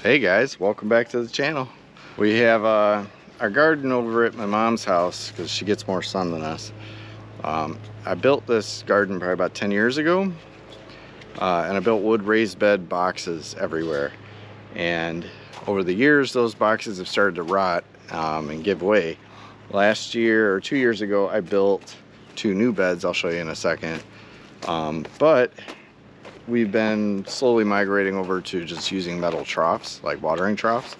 Hey guys, welcome back to the channel. We have our garden over at my mom's house because she gets more sun than us. I built this garden probably about 10 years ago, and I built wood raised bed boxes everywhere. And over the years, those boxes have started to rot and give way. Last year or 2 years ago, I built 2 new beds. I'll show you in a second. But we've been slowly migrating over to just using metal troughs, like watering troughs.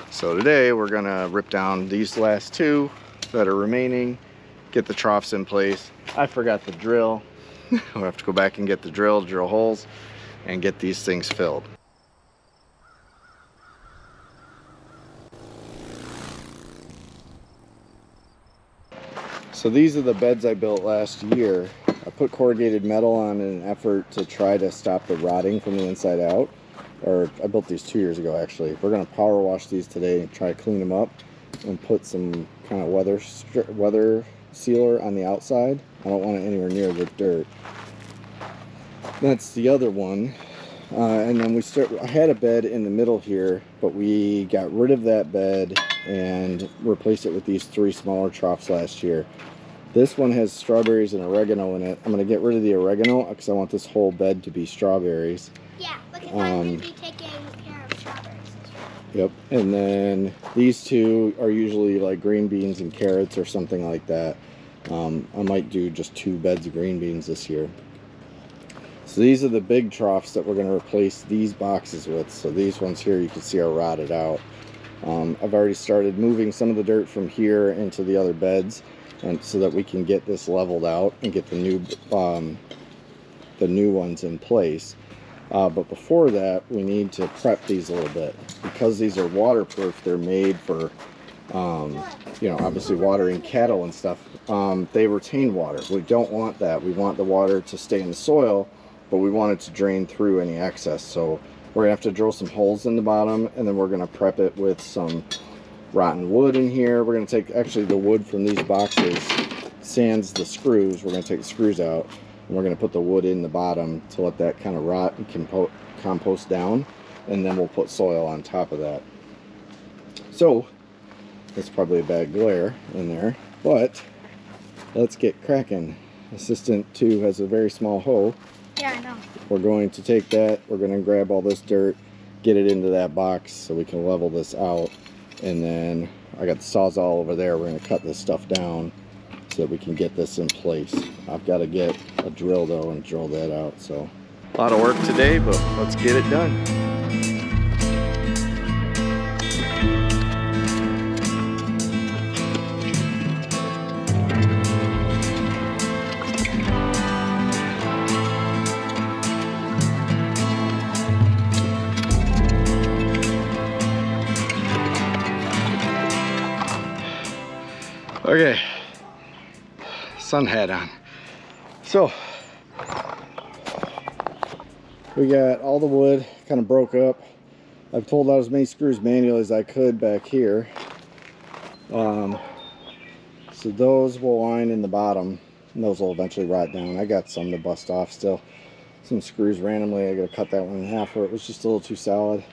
So today we're gonna rip down these last 2 that are remaining, get the troughs in place. I forgot the drill. We'll have to go back and get the drill holes, and get these things filled. So these are the beds I built last year. I put corrugated metal on in an effort to try to stop the rotting from the inside out. Or I built these 2 years ago actually. We're gonna power wash these today and try to clean them up and put some kind of weather sealer on the outside. I don't want it anywhere near the dirt. That's the other one. And then I had a bed in the middle here, but we got rid of that bed and replaced it with these 3 smaller troughs last year. This one has strawberries and oregano in it. I'm going to get rid of the oregano because I want this whole bed to be strawberries. Yeah, because I'm going to be taking care of strawberries. Yep, and then these 2 are usually like green beans and carrots or something like that. I might do just 2 beds of green beans this year. So these are the big troughs that we're going to replace these boxes with. So these ones here you can see are rotted out. I've already started moving some of the dirt from here into the other beds, and so that we can get this leveled out and get the new ones in place. But before that, we need to prep these a little bit. Because these are waterproof, they're made for you know, obviously watering cattle and stuff. They retain water. We don't want that. We want the water to stay in the soil, but we want it to drain through any excess. So we're gonna have to drill some holes in the bottom, and then we're gonna prep it with some rotten wood in here. We're gonna take actually the wood from these boxes, sans the screws. We're gonna take the screws out, and we're gonna put the wood in the bottom to let that kind of rot and compost down, and then we'll put soil on top of that. So that's probably a bad glare in there, but let's get cracking. Assistant 2 has a very small hoe. Yeah, I know. We're going to take that, we're going to grab all this dirt, get it into that box so we can level this out, and then I got the Sawzall over there. We're going to cut this stuff down so that we can get this in place. I've got to get a drill though and drill that out. So a lot of work today, but let's get it done. Okay, sun hat on. So we got all the wood kind of broke up. I've pulled out as many screws manually as I could back here. So those will line in the bottom, and those will eventually rot down. I got some to bust off still. Some screws randomly. I gotta cut that one in half where it was just a little too solid.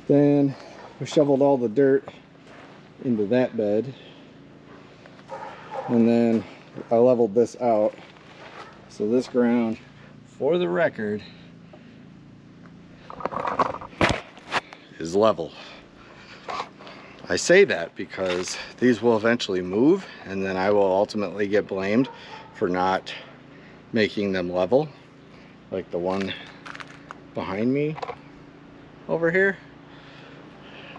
Then we shoveled all the dirt into that bed. And then I leveled this out. So this ground, for the record, is level. I say that because these will eventually move, and then I will ultimately get blamed for not making them level. Like the one behind me over here.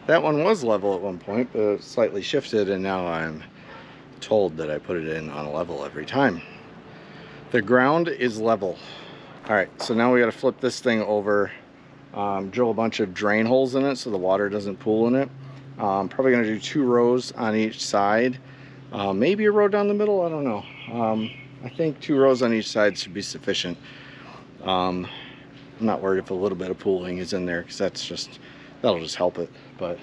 That one was level at one point, but it slightly shifted, and now I'm told that I put it in on a level every time. The ground is level. All right, so now we got to flip this thing over, drill a bunch of drain holes in it so the water doesn't pool in it. Probably gonna do 2 rows on each side, maybe a row down the middle, I don't know. I think 2 rows on each side should be sufficient. I'm not worried if a little bit of pooling is in there, because that'll just help it. But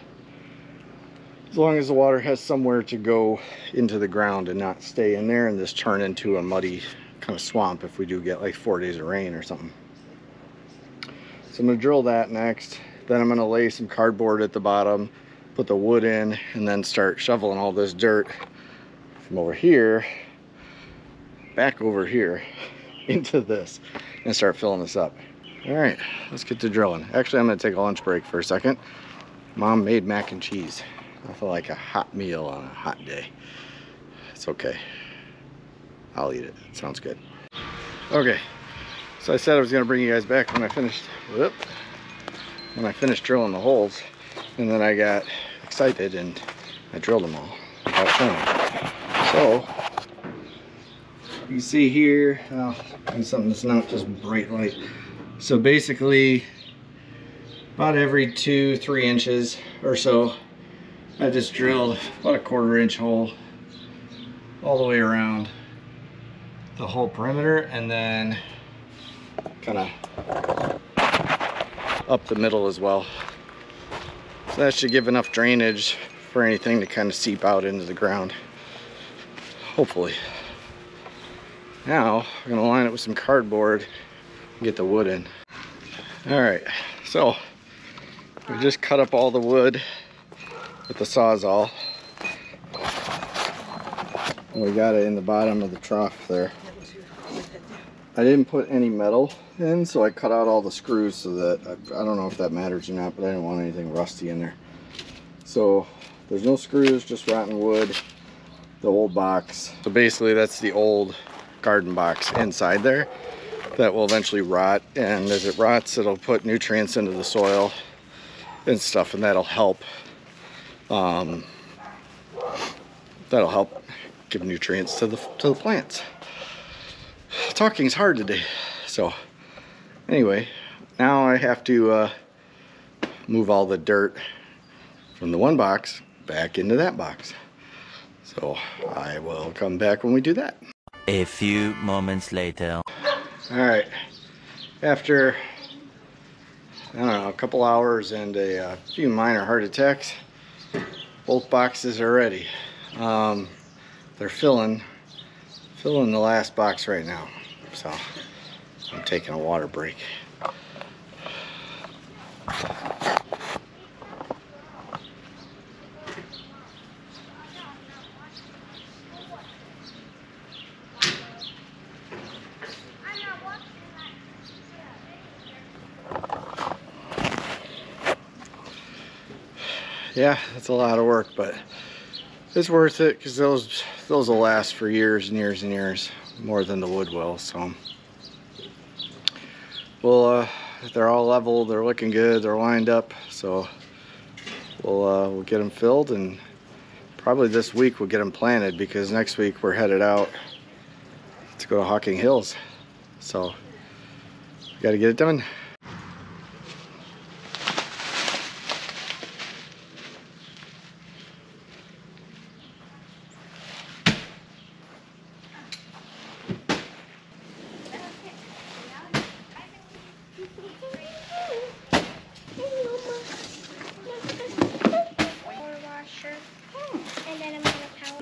as long as the water has somewhere to go into the ground and not stay in there and just turn into a muddy kind of swamp if we do get like 4 days of rain or something. So I'm going to drill that next, Then I'm gonna lay some cardboard at the bottom, put the wood in, and then start shoveling all this dirt from over here back over here into this and start filling this up. All right, let's get to drilling. Actually, I'm gonna take a lunch break for a second. Mom made mac and cheese. I feel like a hot meal on a hot day. It's okay. I'll eat it. It sounds good. Okay, so I said I was gonna bring you guys back when I finished drilling the holes, and then I got excited and I drilled them all without filming. So you see here, something that's not just bright light. So basically, about every 2-3 inches or so, I just drilled about a 1/4 inch hole all the way around the whole perimeter, and then kind of up the middle as well. So that should give enough drainage for anything to kind of seep out into the ground, hopefully. Now we're gonna line it with some cardboard and get the wood in. All right, so we just cut up all the wood with the Sawzall. And we got it in the bottom of the trough there. I didn't put any metal in, so I cut out all the screws so that, I don't know if that matters or not, but I didn't want anything rusty in there. So there's no screws, just rotten wood, the old box. So basically that's the old garden box inside there that will eventually rot, and as it rots it'll put nutrients into the soil and stuff, and that'll help give nutrients to the plants. Talking's hard today. So anyway, now I have to move all the dirt from the one box back into that box. So I will come back when we do that. A few moments later. All right, after, I don't know, a couple hours and a few minor heart attacks, both boxes are ready. They're filling the last box right now, so I'm taking a water break. Yeah, it's a lot of work, but it's worth it because those will last for years and years and years, more than the wood will. So well, they're all level, they're looking good, they're lined up, so we'll get them filled, and probably this week we'll get them planted, because next week we're headed out to go to Hocking Hills, so we got to get it done. And then I'm gonna power.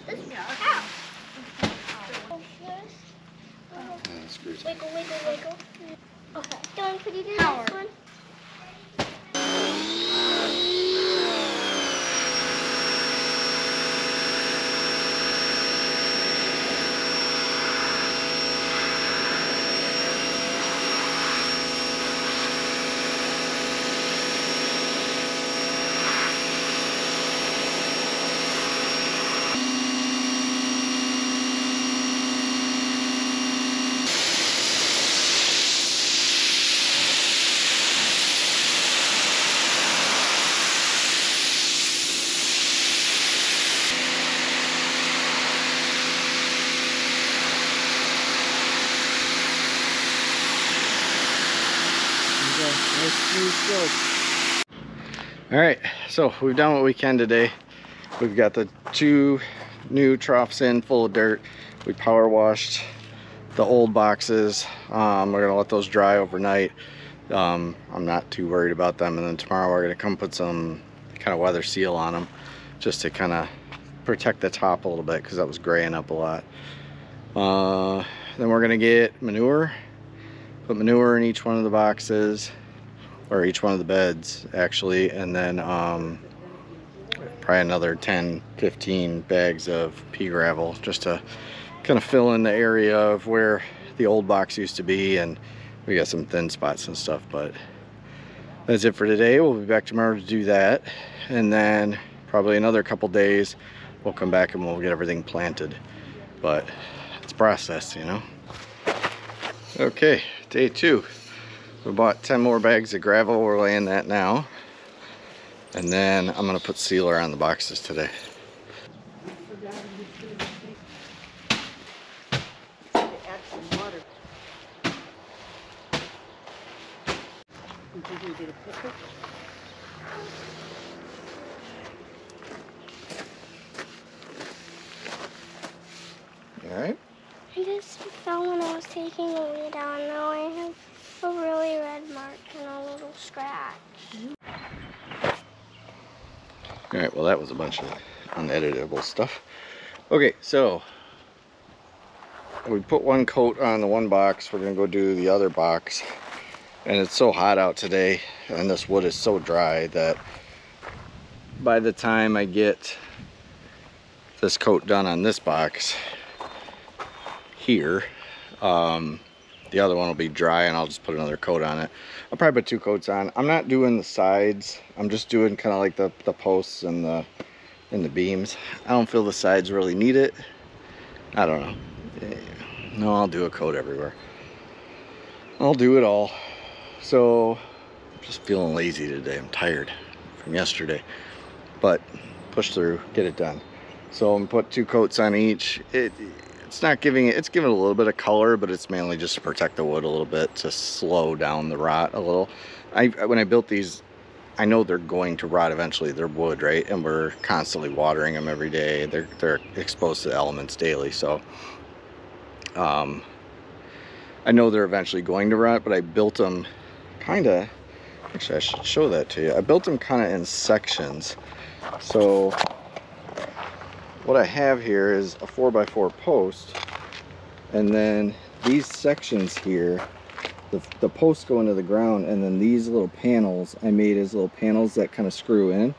This is how. Wiggle, wiggle, wiggle. Okay. Dawn, could you do this one? All right, so we've done what we can today. We've got the 2 new troughs in full of dirt. We power washed the old boxes. We're gonna let those dry overnight. I'm not too worried about them, and then tomorrow we're gonna come put some kind of weather seal on them just to kind of protect the top a little bit, because that was graying up a lot. Then we're gonna get manure, put manure in each one of the boxes, or each one of the beds actually, and then probably another 10-15 bags of pea gravel just to kind of fill in the area of where the old box used to be, and we got some thin spots and stuff. But that's it for today. We'll be back tomorrow to do that, and then probably another couple days we'll come back and we'll get everything planted. But it's a process, you know. Okay, day 2. We bought 10 more bags of gravel. We're laying that now, and then I'm gonna put sealer on the boxes today. Alright. I just fell when I was taking a weed down. Now I have a really red mark and a little scratch. Alright, well that was a bunch of uneditable stuff. Okay, so we put one coat on the one box. We're gonna go do the other box. And it's so hot out today, and this wood is so dry that by the time I get this coat done on this box here, the other one will be dry, and I'll just put another coat on it. I'll probably put 2 coats on. I'm not doing the sides. I'm just doing kind of like the posts and the beams. I don't feel the sides really need it. I don't know. No, I'll do a coat everywhere. I'll do it all. So I'm just feeling lazy today. I'm tired from yesterday, but push through, get it done. So I'm gonna put 2 coats on each. It's not giving it, it's giving it a little bit of color, but it's mainly just to protect the wood a little bit, to slow down the rot a little. When I built these, I know they're going to rot eventually. They're wood, right? And we're constantly watering them every day. They're exposed to the elements daily, so I know they're eventually going to rot, but I built them kind of, actually I should show that to you. I built them kind of in sections. So what I have here is a 4x4 post, and then these sections here, the posts go into the ground, and then these little panels I made as little panels that kind of screw in.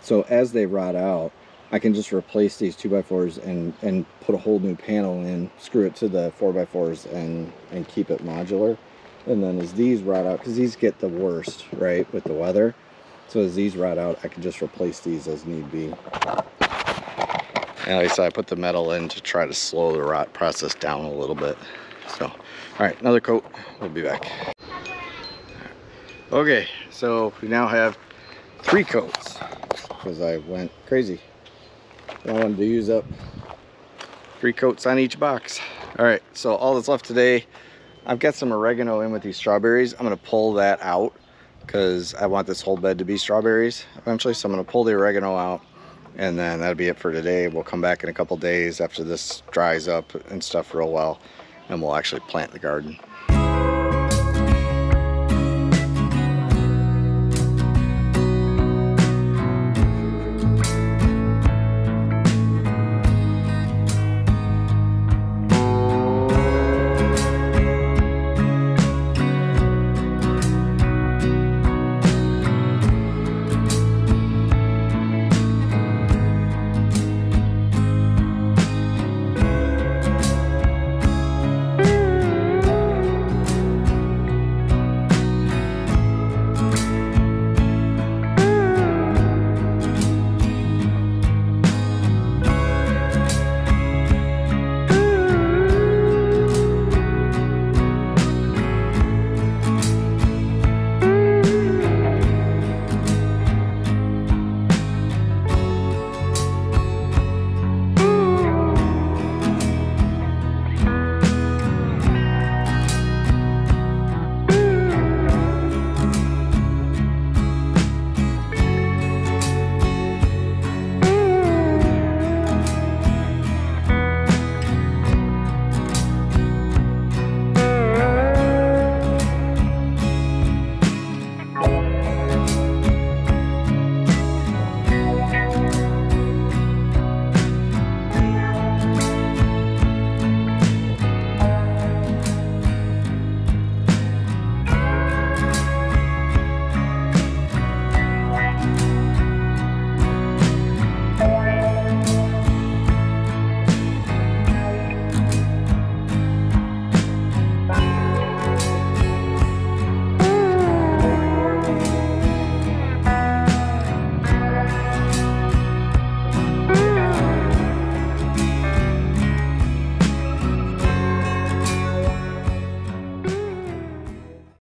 So as they rot out, I can just replace these 2x4s and put a whole new panel in, screw it to the 4x4s and keep it modular. And then as these rot out, because these get the worst, right, with the weather. So as these rot out, I can just replace these as need be. And like I said, I put the metal in to try to slow the rot process down a little bit. So, all right, another coat. We'll be back. Okay, so we now have 3 coats because I went crazy. I wanted to use up 3 coats on each box. All right, so all that's left today, I've got some oregano in with these strawberries. I'm gonna pull that out because I want this whole bed to be strawberries eventually. So I'm gonna pull the oregano out, and then that'll be it for today. We'll come back in a couple days after this dries up and stuff real well, and we'll actually plant the garden.